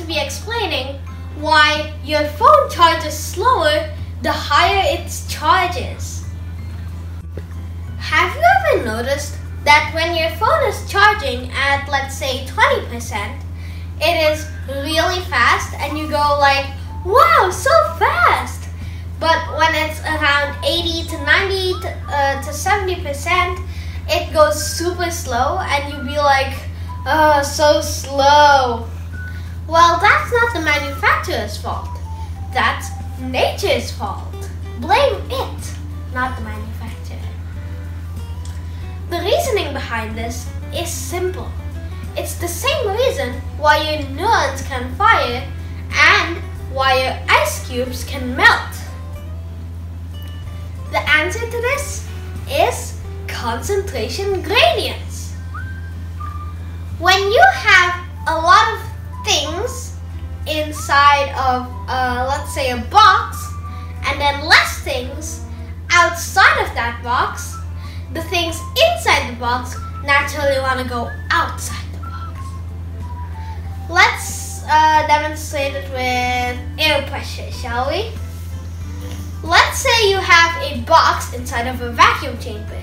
be explaining why your phone charges slower the higher its charge is. Have you ever noticed that when your phone is charging at, let's say, 20%, it is really fast and you go like, wow, so fast! But when it's around 80 to 90 to 70%, it goes super slow and you'll be like, oh, so slow. Well, that's not the manufacturer's fault. That's nature's fault. Blame it, not the manufacturer. The reasoning behind this is simple. It's the same reason why your neurons can fire and why your ice cubes can melt. The answer to this is concentration gradients. When you have a lot of things inside of, let's say, a box, and then less things outside of that box, the things inside the box naturally want to go outside the box. Let's demonstrate it with air pressure, shall we? Let's say you have a box inside of a vacuum chamber.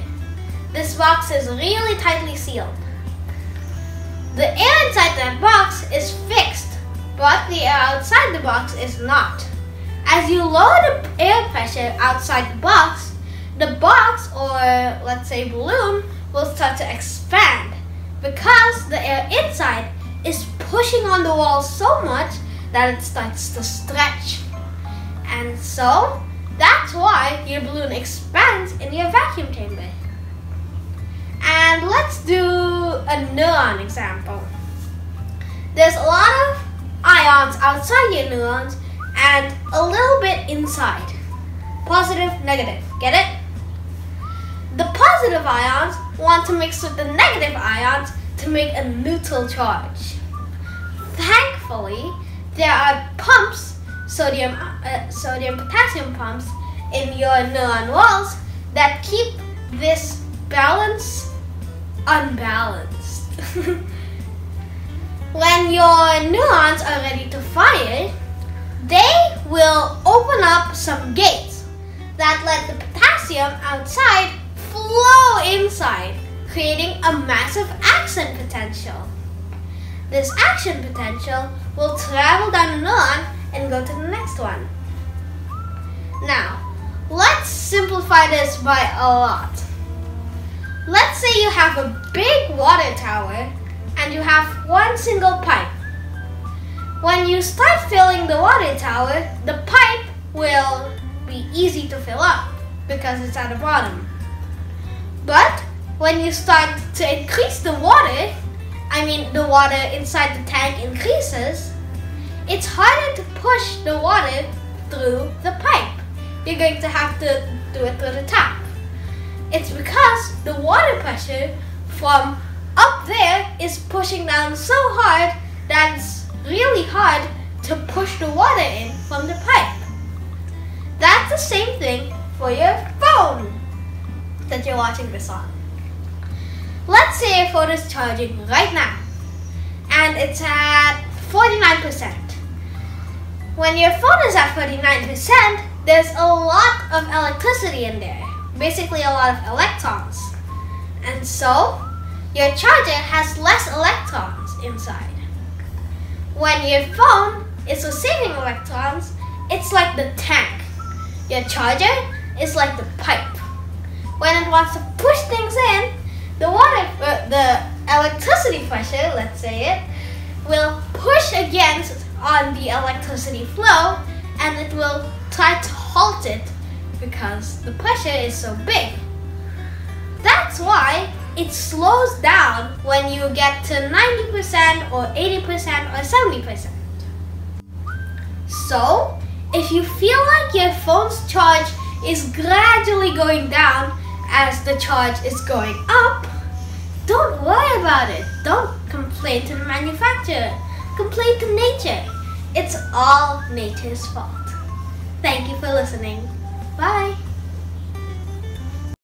This box is really tightly sealed. The air inside that box is fixed, but the air outside the box is not. As you lower the air pressure outside the box, or let's say balloon, will start to expand because the air inside is pushing on the wall so much that it starts to stretch. And so, that's why your balloon expands in your vacuum chamber. And let's do a neuron example. There's a lot of ions outside your neurons and a little bit inside. Positive, negative, get it? The positive ions want to mix with the negative ions to make a neutral charge. Thankfully, there are pumps, sodium-potassium pumps in your neuron walls that keep this balance unbalanced. When your neurons are ready to fire, they will open up some gates that let the potassium outside flow inside, creating a massive action potential. This action potential will travel down the neuron and go to the next one. Now, let's simplify this by a lot. Let's say you have a big water tower and you have one single pipe. When you start filling the water tower, the pipe will be easy to fill up because it's at the bottom. But when you start to increase the water, the water inside the tank increases, it's harder to push the water through the pipe. You're going to have to do it through the tap. It's because the water pressure from up there is pushing down so hard that it's really hard to push the water in from the pipe. That's the same thing for your phone that you're watching this on. Let's say your phone is charging right now and it's at 49%. When your phone is at 49%, there's a lot of electricity in there. Basically a lot of electrons. And so, your charger has less electrons inside. When your phone is receiving electrons, it's like the tank. Your charger is like the pipe. When it wants to push things in, the electricity pressure, let's say it, will push against on the electricity flow and it will try to halt it because the pressure is so big. That's why it slows down when you get to 90% or 80% or 70%. So, if you feel like your phone's charge is gradually going down as the charge is going up, don't worry about it. Don't complain to the manufacturer. Complain to nature. It's all nature's fault. Thank you for listening. Bye.